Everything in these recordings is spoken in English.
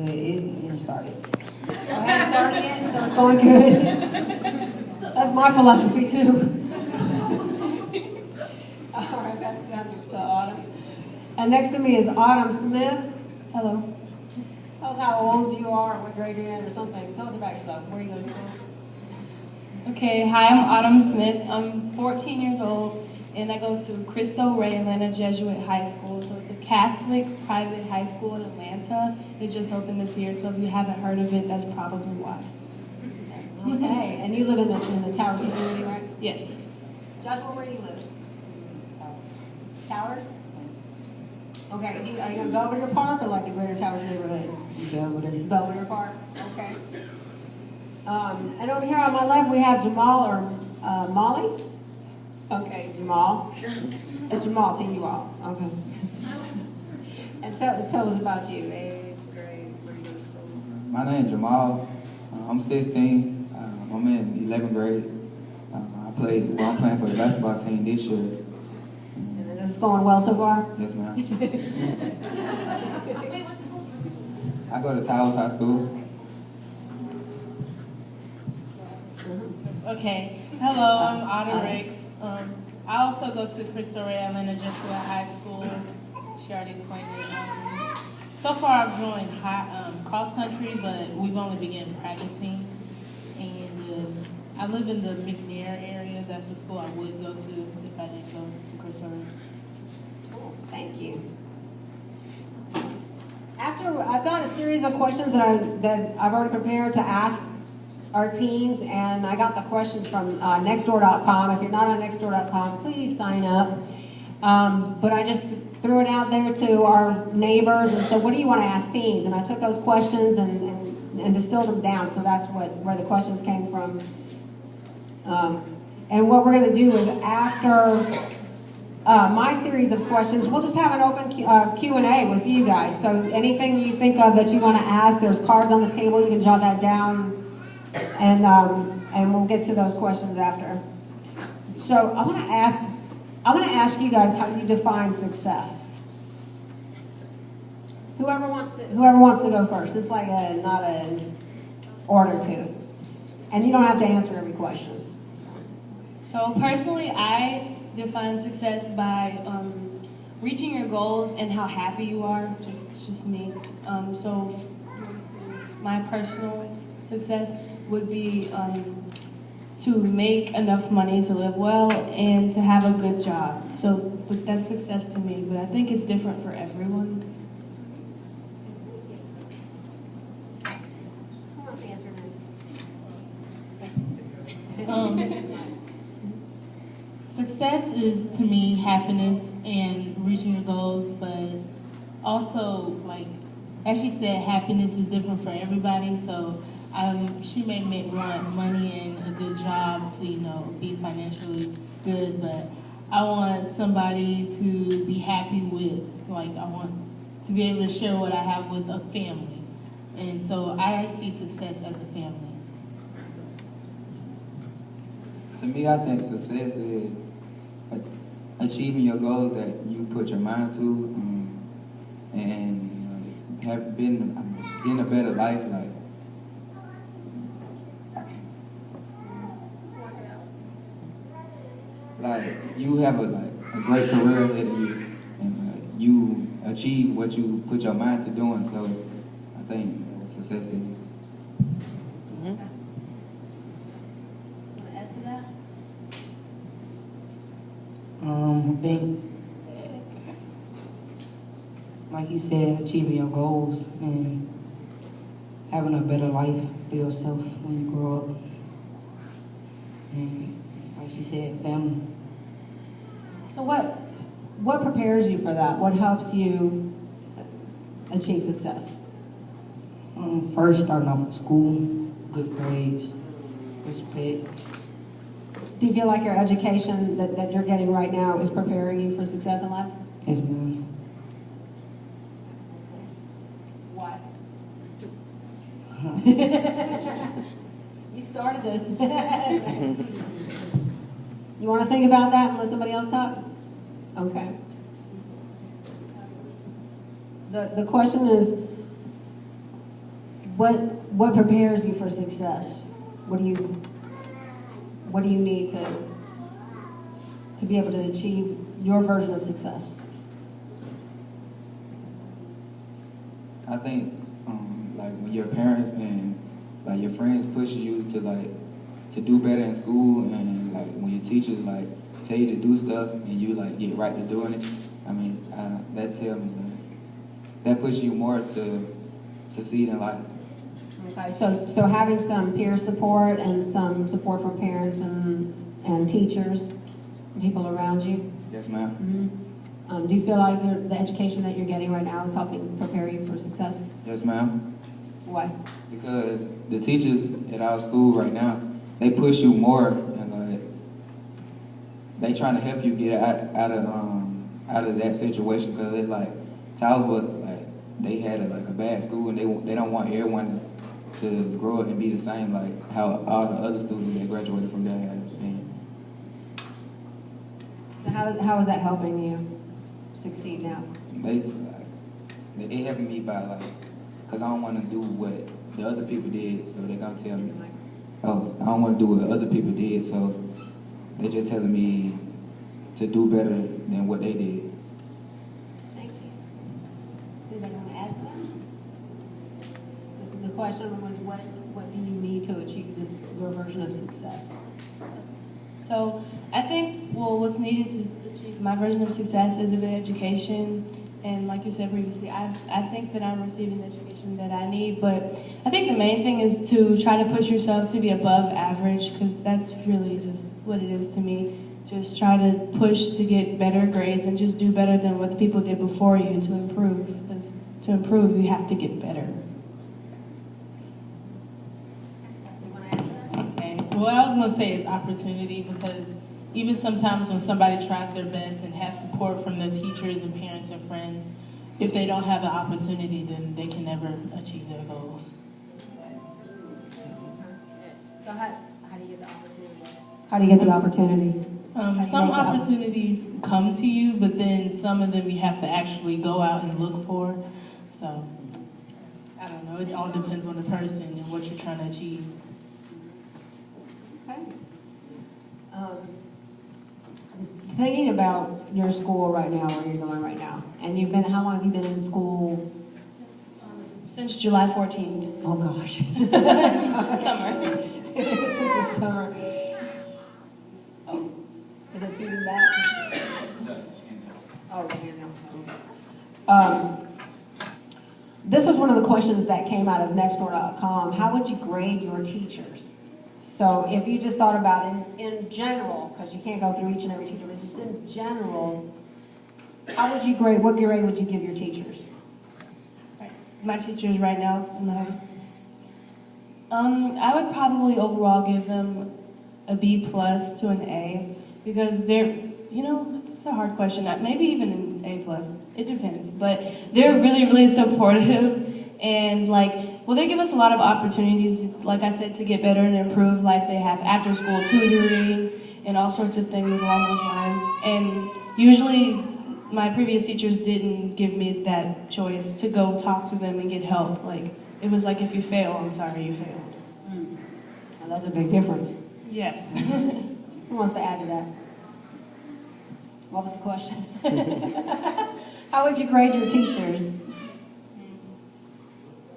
Good. It started. I haven't started yet, so it's going good. That's my philosophy too. All right, that's to Autumn. And next to me is Autumn Smith. Hello. Tell us how old you are, what grade you're in, or something. Tell us about yourself. Where are you going to school? Okay, hi, I'm Autumn Smith. I'm 14 years old, and I go to Cristo Rey Atlanta Jesuit High School. So it's a Catholic private high school in Atlanta. It just opened this year, so if you haven't heard of it, that's probably why. Okay, and you live in the Towers community, right? Yes. Joshua, where do you live? Towers? Okay, are you in Belvedere Park or like the Greater Towers neighborhood? Belvedere. Belvedere Park, okay. And over here on my left, we have Jamal or Molly. Okay, Jamal. It's Jamal to you all. Okay. And tell us about you. Age, grade, where you go to school. My name is Jamal. I'm 16. I'm in 11th grade. I'm playing for the basketball team this year. And it's going well so far? Yes, ma'am. I go to Towers High School. Okay, hello, I'm Autumn Ricks. I also go to Cristo Rey Atlanta Jesuit High School. She already explained it. So far I've joined cross country, but we've only begun practicing. And I live in the McNair area. That's the school I would go to if I didn't go to Cristo Rey. Cool, thank you. After I've got a series of questions that I've already prepared to ask our teens, and I got the questions from nextdoor.com. If you're not on nextdoor.com, please sign up. But I just threw it out there to our neighbors and said, what do you want to ask teens? And I took those questions and distilled them down, so that's where the questions came from. And what we're going to do is after my series of questions, we'll just have an open Q&A with you guys. So anything you think of that you want to ask, there's cards on the table, you can jot that down. And we'll get to those questions after. So I want to ask you guys how you define success. Whoever wants to go first. It's like not an order to it, and you don't have to answer every question. So personally, I define success by reaching your goals and how happy you are. It's just me. So my personal success would be to make enough money to live well and to have a good job. So but that's success to me, but I think it's different for everyone. Who wants to answer Success is, to me, happiness and reaching your goals, but also, like, as she said, happiness is different for everybody, so she may want money and a good job to, be financially good, but I want somebody to be happy with, like, I want to be able to share what I have with a family. And so I see success as a family. To me, I think success is achieving your goals that you put your mind to, and have getting a better life. Like you have a great career ahead of you, and you achieve what you put your mind to doing. So I think success is. I think, like you said, achieving your goals and having a better life for yourself when you grow up. And like she said, family. So what prepares you for that? What helps you achieve success? First, starting off with school, good grades, respect. Do you feel like your education that you're getting right now is preparing you for success in life? Yes, ma'am. What? You started this. You want to think about that and let somebody else talk? Okay. The question is, what prepares you for success? What do you need to be able to achieve your version of success? I think like when your parents and like your friends push you to do better in school, and like when your teachers like tell you to do stuff and you like get right to doing it. I mean, that tell me that pushes you more to succeed in life. Okay, so having some peer support and some support from parents and teachers, and people around you. Yes, ma'am. Mm-hmm. Do you feel like the education that you're getting right now is helping prepare you for success? Yes, ma'am. Why? Because the teachers at our school right now, they push you more, and like they trying to help you get out of that situation. Because it's like Towers was like they had a bad school, and they don't want everyone to grow up and be the same like how all the other students that graduated from there have been. So how is that helping you succeed now? They helping me by like, cause I don't want to do what the other people did, so they gonna tell me, oh, I don't want to do what other people did, so they just telling me to do better than what they did. Thank you. Anybody want to add to that? The question was, what do you need to achieve your version of success? So I think, well, what's needed to achieve my version of success is a good education. And like you said previously, I think that I'm receiving the education that I need. But I think the main thing is to try to push yourself to be above average, because that's really just what it is to me. Just try to push to get better grades and just do better than what the people did before you to improve. Because to improve, you have to get better. Okay. Well, what I was going to say is opportunity, because even sometimes when somebody tries their best and has support from their teachers and parents and friends, if they don't have the opportunity, then they can never achieve their goals. So how do you get the opportunity? How do you get the opportunity? Some opportunities come to you, but then some of them you have to actually go out and look for. So, I don't know. It all depends on the person and what you're trying to achieve. Okay. Thinking about your school right now, where you're going right now, and how long have you been in school? Since July 14th. Oh gosh. Summer. Since the summer. Oh, is it feeding back? Oh, yeah, no. This was one of the questions that came out of Nextdoor.com. How would you grade your teachers? So if you just thought about in general, because you can't go through each and every teacher, but just in general, how would you grade, what grade would you give your teachers? Right. My teachers right now in the high school. I would probably overall give them a B plus to an A, because they're, it's a hard question. Maybe even an A plus. It depends. But they're really, really supportive. And they give us a lot of opportunities, like I said, to get better and improve. Like they have after school tutoring and all sorts of things along those lines. And usually my previous teachers didn't give me that choice to go talk to them and get help. Like it was like, if you fail, I'm sorry, you failed. Well, that's a big difference. Yes. Who wants to add to that? What was the question? How would you grade your teachers?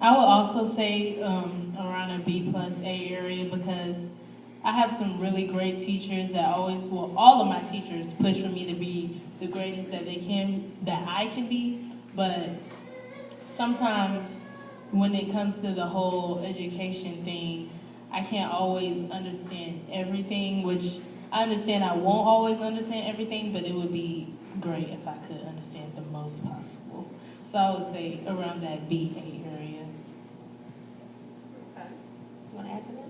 I would also say around a B plus A area, because I have some really great teachers that all of my teachers push for me to be the greatest that I can be. But sometimes when it comes to the whole education thing, I can't always understand everything, which I understand I won't always understand everything, but it would be great if I could understand the most possible. So I would say around that BA area. You want to add to that?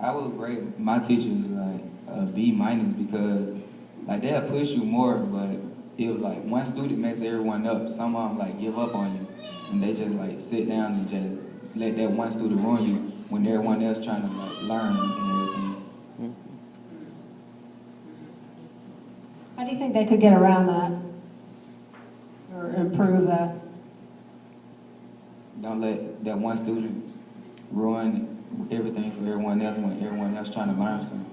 I would grade my teachers like a B minus, because like they'll push you more, but if like one student mess everyone up, some of them like give up on you, and they just like sit down and just let that one student ruin you when everyone else trying to like learn and everything. How do you think they could get around that or improve that? don't let that one student ruin everything for everyone else when everyone else trying to learn something.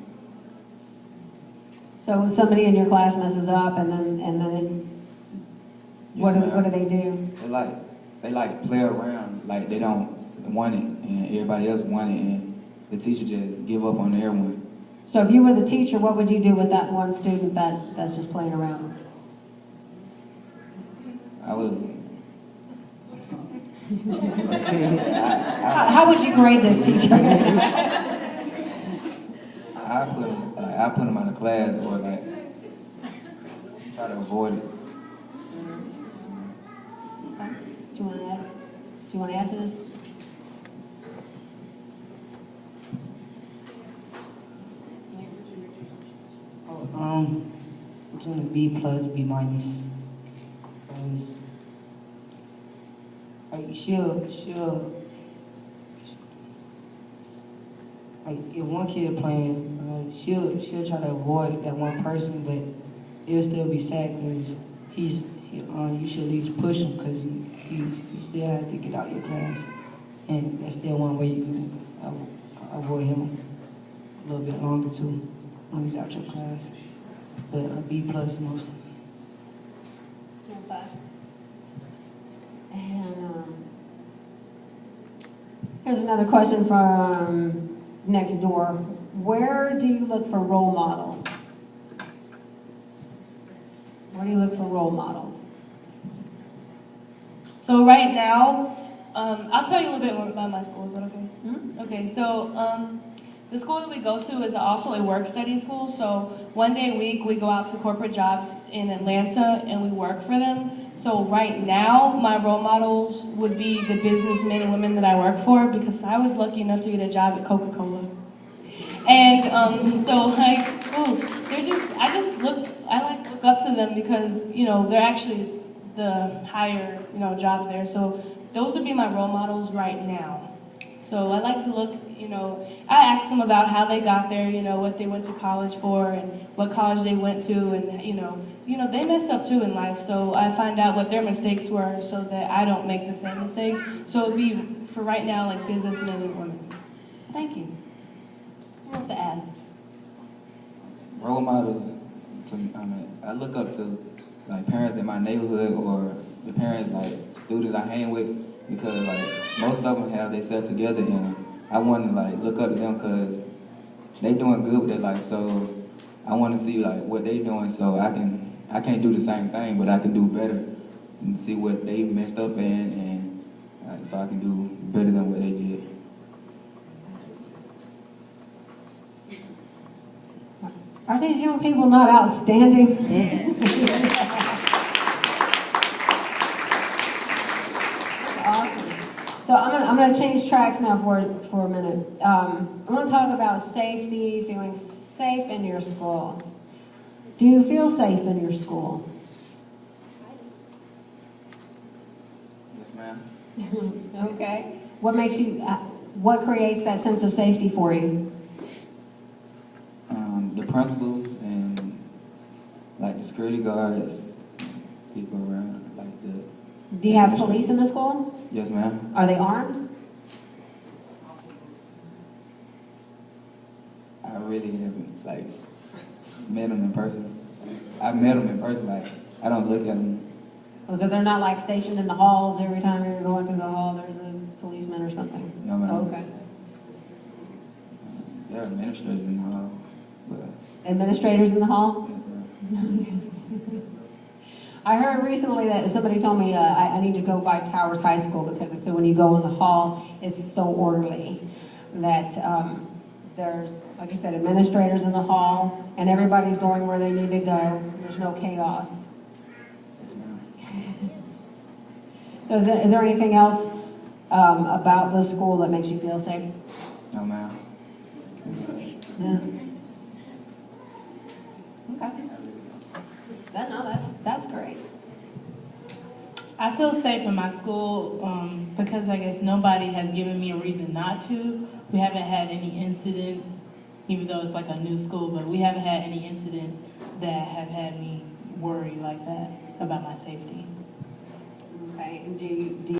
So when somebody in your class messes up and then what do they do? They like play around, like they don't want it, and everybody else want it, and the teacher just give up on everyone. So if you were the teacher, what would you do with that one student that's just playing around? I would. How would you grade this teacher? I put them out of class or like try to avoid it. Do you want to add to this? Between a B plus, B minus. Like she'll like if one kid playing, she'll try to avoid that one person, but it'll still be sad because you should at least push him because you still have to get out your class, and that's still one way you can avoid him a little bit longer too when he's out your class. But a B plus mostly. Okay. And here's another question from next door. Where do you look for role models? Where do you look for role models? So right now, I'll tell you a little bit more about my school. Is that okay? Hmm? Okay, so the school that we go to is also a work-study school. So one day a week we go out to corporate jobs in Atlanta and we work for them. So right now my role models would be the businessmen and women that I work for because I was lucky enough to get a job at Coca-Cola. And so like, I like look up to them because, you know, they're actually the higher, you know, jobs there. So those would be my role models right now. So I like to look, you know, I ask them about how they got there, you know, what they went to college for and what college they went to, and you know, they mess up too in life. So I find out what their mistakes were so that I don't make the same mistakes. So it'd be for right now like businessmen and women. Thank you. Who wants to add? Role model, I look up to like parents in my neighborhood or the parents like students I hang with because like most of them have themselves together and I want to like look up to them because they doing good with their life. So I want to see like what they doing so I can't do the same thing, but I can do better and see what they messed up in and so I can do better than what they did. Are these young people not outstanding? Awesome. So I'm gonna change tracks now for a minute. I'm gonna talk about safety, feeling safe in your school. Do you feel safe in your school? Yes, ma'am. Okay. What creates that sense of safety for you? The principals and like the security guards, people around, like the. Do you have police in the school? Yes, ma'am. Are they armed? I really haven't like met them in person. I've met them in person, like I don't look at them. Oh, so they're not like stationed in the halls every time you're going through the hall, there's a policeman or something? No, ma'am. Oh, okay. There are administrators in the hall, but Administrators in the hall? yes, ma'am. I heard recently that somebody told me I need to go by Towers High School because they said when you go in the hall, it's so orderly that there's, like I said, administrators in the hall and everybody's going where they need to go. There's no chaos. Yes, ma'am. So is there anything else about the school that makes you feel safe? No, ma'am. Yeah. Okay. That's great. I feel safe in my school because I guess nobody has given me a reason not to. We haven't had any incidents, even though it's like a new school, but we haven't had any incidents that have had me worry like that about my safety. Okay. And do you